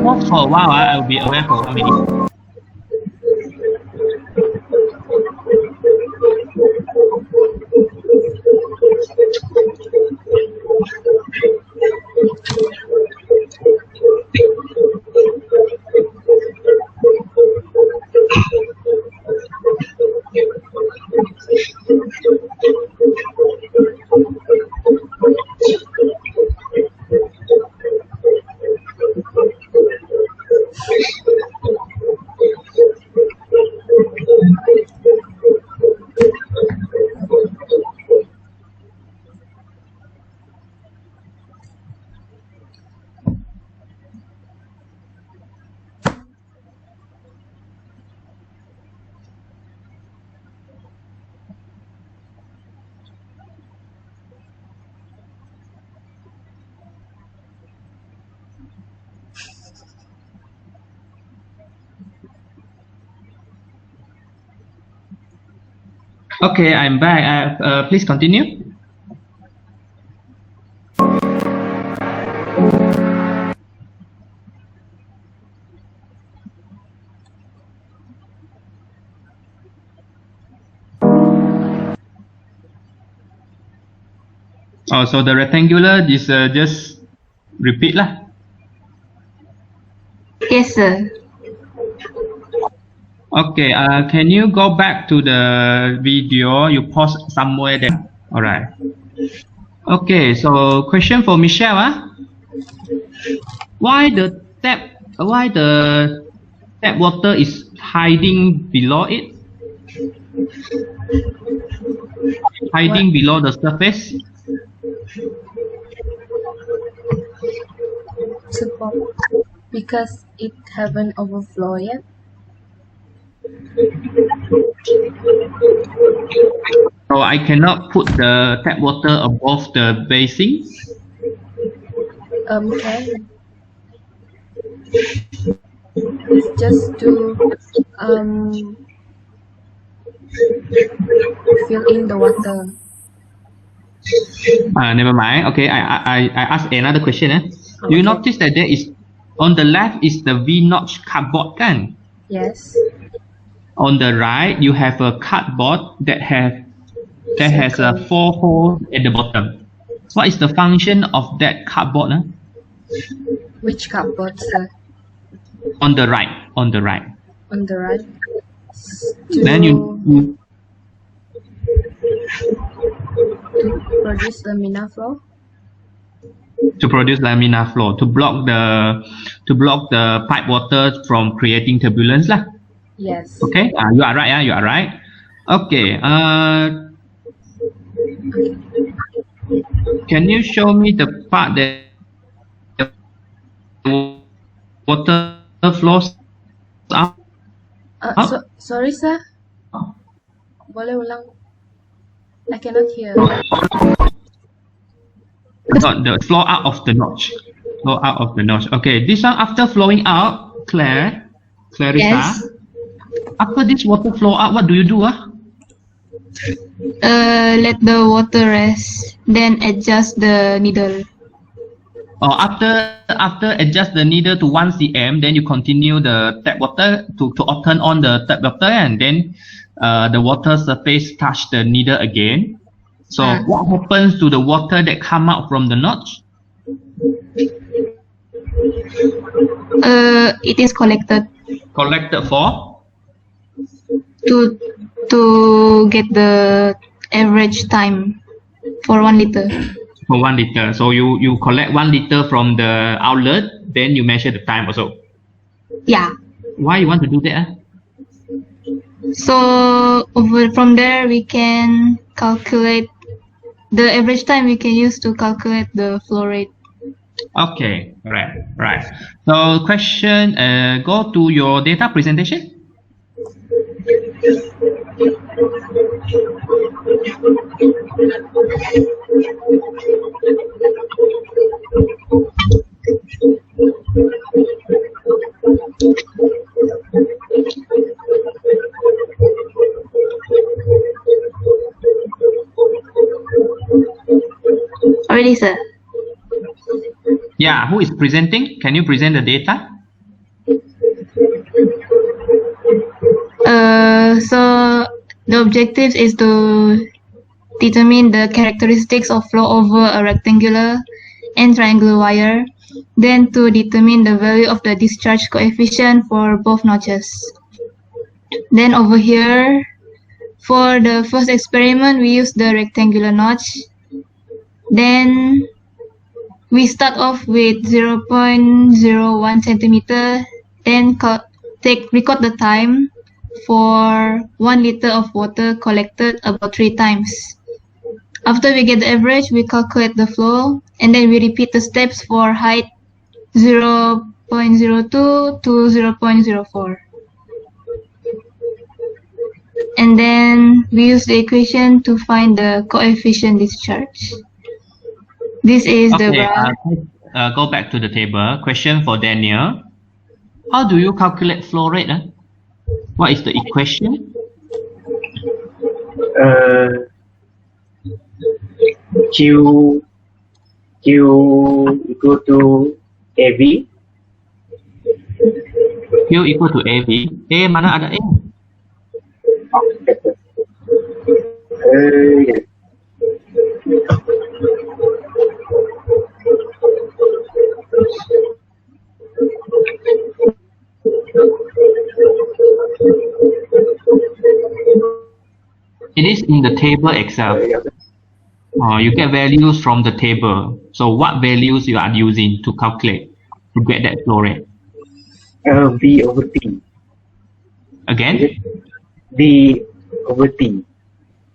Pause for a while. I'll be away for 1 minute. Okay, I'm back. Please continue. Oh, so the rectangular is just repeat lah. Yes, sir. Okay, can you go back to the video? You pause somewhere there. All right. Okay, so question for Michelle. Why the tap water is hiding below it? Hiding below the surface? Because it haven't overflowed yet. So I cannot put the tap water above the basin? Can. Just to fill in the water. Never mind. Okay, I ask another question. Okay. You notice that there is on the left is the V-notch cardboard, kan? Yes. On the right, you have a cardboard that has a 4 holes at the bottom. What is the function of that cardboard? Which cardboard, sir? On the right. On the right. On the right. Then you produce laminar flow. To produce laminar flow, to block the pipe water from creating turbulence lah. Yes. Okay, you are right. You are right. Okay. Can you show me the part that the water flows out? Sorry, sir. Boleh ulang? I cannot hear. The flow out of the notch. Flow out of the notch. Okay, this one after flowing out, Clarissa. Yes. After this water flow out, what do you do? Let the water rest, then adjust the needle. Or after adjust the needle to 1 cm, then you continue the tap water to turn on the tap water, and then the water surface touch the needle again. So what happens to the water that come out from the notch? It is collected. Collected for? To get the average time for 1 liter. For 1 liter. So you collect 1 liter from the outlet, then you measure the time also. Yeah. Why you want to do that? So from there we can calculate the average time we can use to calculate the flow rate. Okay, right. So question, go to your data presentation. Already, sir. Yeah, who is presenting? Can you present the data? So the objective is to determine the characteristics of flow over a rectangular and triangular wire, then to determine the value of the discharge coefficient for both notches. Then over here, for the first experiment, we use the rectangular notch. Then we start off with 0.01 centimeter, then record the time for 1 liter of water collected about 3 times. After we get the average, we calculate the flow, and then we repeat the steps for height 0.02 to 0.04. And then we use the equation to find the coefficient discharge. This is the graph. Go back to the table. Question for Daniel. How do you calculate flow rate? What is the equation? Q equal to AB. Q equal to AB. A mana ada A? Yes. It is in the table itself. You get values from the table. So what values you are using to calculate to get that flow rate? V over T. Again? V over T.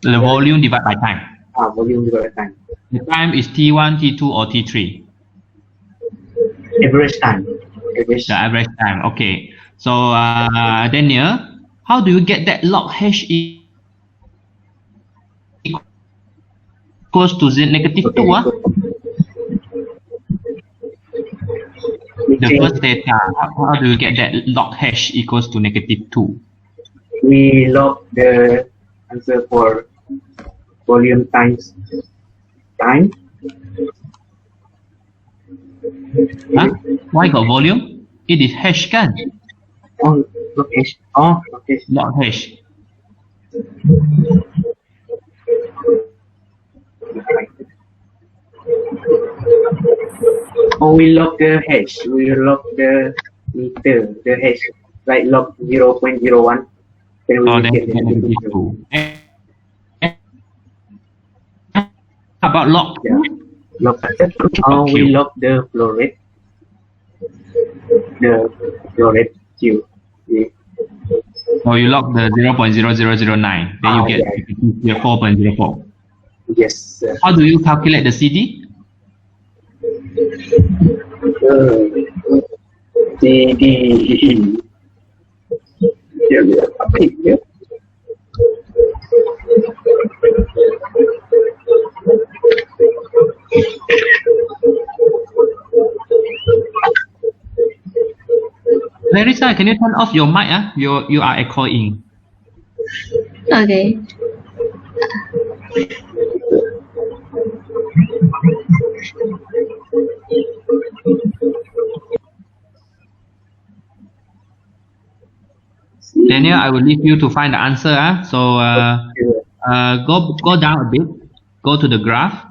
The volume divided by time. Volume divided by time. The time is T1, T2 or T3? Average time. The average time. Okay. So Daniel, how do you get that log H equals to negative 2? The first data, how do you get that log H equals to negative 2? We log the answer for volume times time. Huh? Why got volume? It is H kan? Oh, log H. Oh, log H. Log H. Oh, we log the H. We log the meter, the H. Like log 0.01. Then we Then get the negative 2. How about log? Yeah. Log. Oh, we log the flow rate. The flow rate Q. Yeah. So you log the 0.0009. Then you get 4.04. Yes, sir. How do you calculate the CD? CD. Yeah. Larissa, can you turn off your mic? You are echoing. Okay. Daniel, I will leave you to find the answer. So go down a bit. Go to the graph.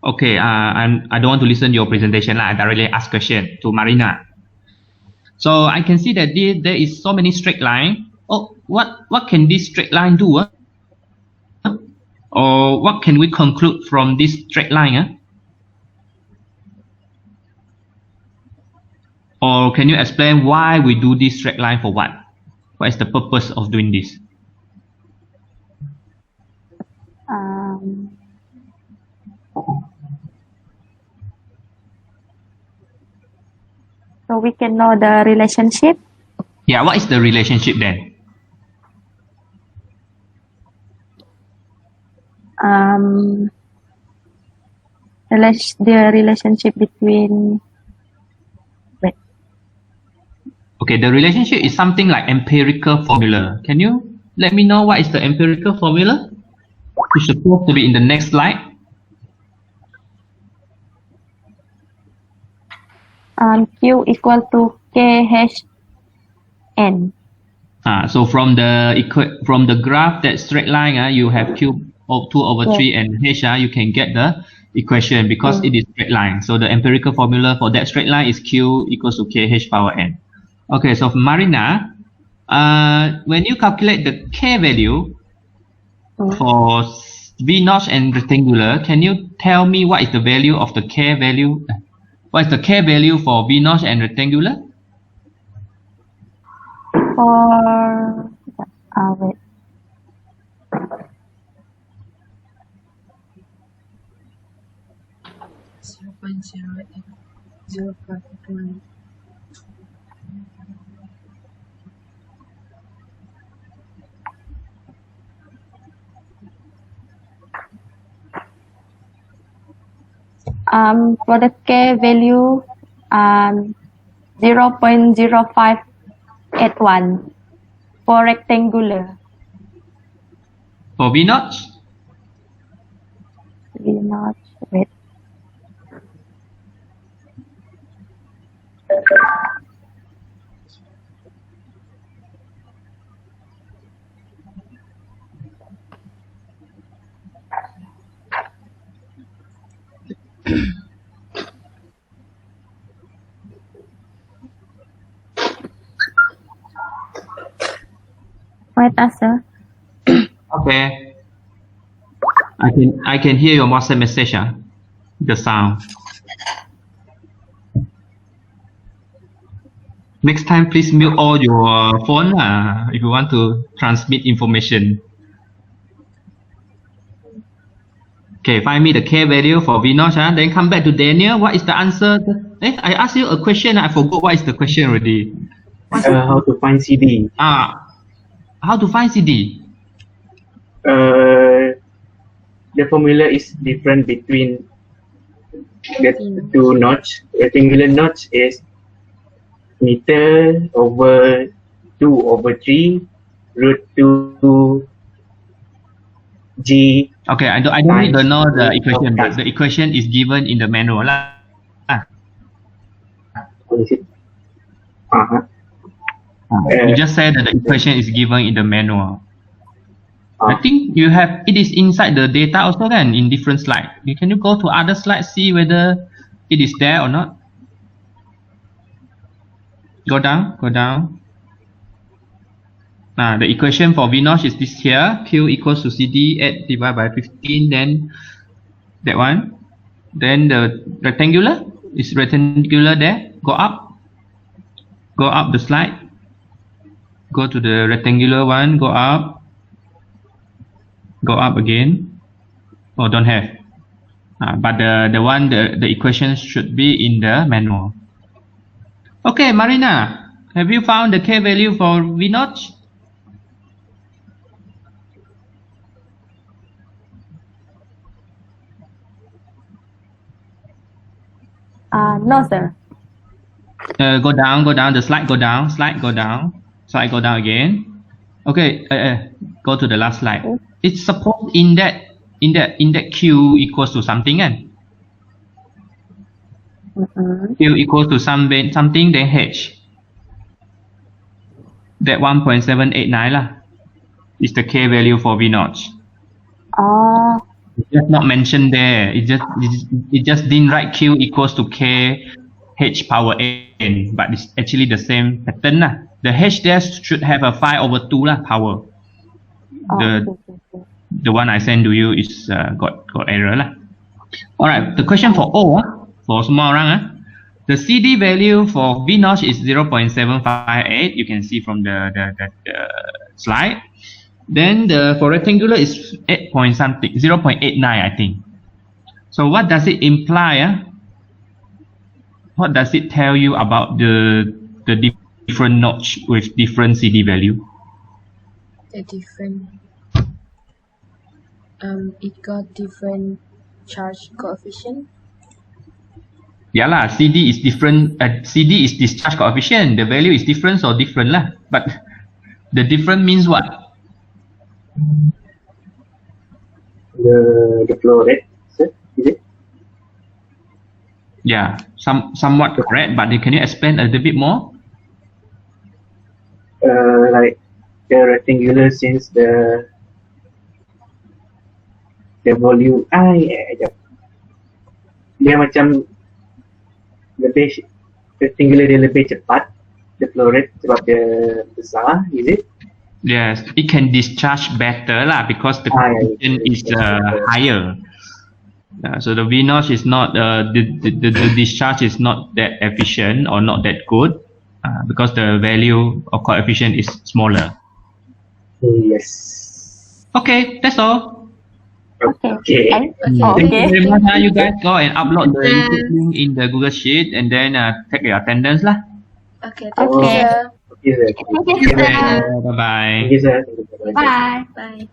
Okay, I don't want to listen to your presentation. I directly ask question to Marina. So I can see that there is so many straight line. Oh, what can this straight line do? Or what can we conclude from this straight line? Or can you explain why we do this straight line for what? What is the purpose of doing this? So we can know the relationship. Yeah, what is the relationship then? The relationship between. Okay, the relationship is something like empirical formula. Can you let me know what is the empirical formula? It's supposed to be in the next slide. Q equal to KHN. So from the graph, that straight line, you have Q of 2 over 3 and H, you can get the equation because it is straight line. So the empirical formula for that straight line is Q equals to KH power N. Okay, so Marina, when you calculate the K value for V notch and rectangular, can you tell me what is the value of the K value? What is the K value for V notch and rectangular? For wait. For the K value, 0.0581 for rectangular. For V notch? V notch, wait. Wait, sir. Okay. I can hear your WhatsApp message. The sound. Next time, please mute all your phone if you want to transmit information. Okay, find me the K value for V notch. Then come back to Daniel. What is the answer? I asked you a question. I forgot what is the question already. How to find CD? How to find CD? The formula is different between the two notch. Rectangular notch is meter over 2 over 3 root 2 G. Okay, I don't need to know the equation, but the equation is given in the manual. You just said that the equation is given in the manual. I think you have it is inside the data also then in different slides. Can you go to other slides, see whether it is there or not? Go down. The equation for V notch is this here. Q equals to CD 8 divided by 15. Then that one. Then the rectangular is rectangular there. Go up the slide. Go to the rectangular one. Go up again. Oh, don't have. But the equation should be in the manual. Okay, Marina, have you found the K value for V notch? No, sir. Go down the slide. Go down again. Okay, go to the last slide. It's supposed in that Q equals to something, and Q equals to something then H. that 1.789 lah is the K value for V naught. Oh, It's just not mentioned there. It just didn't write Q equals to K H power N, but it's actually the same pattern lah. The H there should have a 5/2 lah power. okay. The one I sent to you is got error lah. Alright, the question for O for semua orang the CD value for V naught is 0.758. You can see from the slide. Then for rectangular is 8 point something, 0.89 I think. So what does it imply? What does it tell you about the different notch with different CD value? The different. It got different charge coefficient. Yeah lah, CD is different. CD is discharge coefficient. The value is different or different lah. But the different means what? The flow rate, sir, is it? Yeah, somewhat correct. But can you explain a little bit more? Like the rectangular since the volume dia macam lebih rectangular, dia lebih cepat the flow rate sebab dia besar, is it? Yes, it can discharge better lah because the coefficient is higher. So the V naught is not the discharge is not that efficient or not that good because the value of coefficient is smaller. Yes. Okay, that's all. Okay. And, Okay. Thank you very okay. much. You guys go and upload the YouTube link in the Google Sheet and then take your attendance lah. Okay, thank you, Okay. sir. Okay, sir. Thank you, sir. Bye bye. Thank you, sir. Bye. Bye.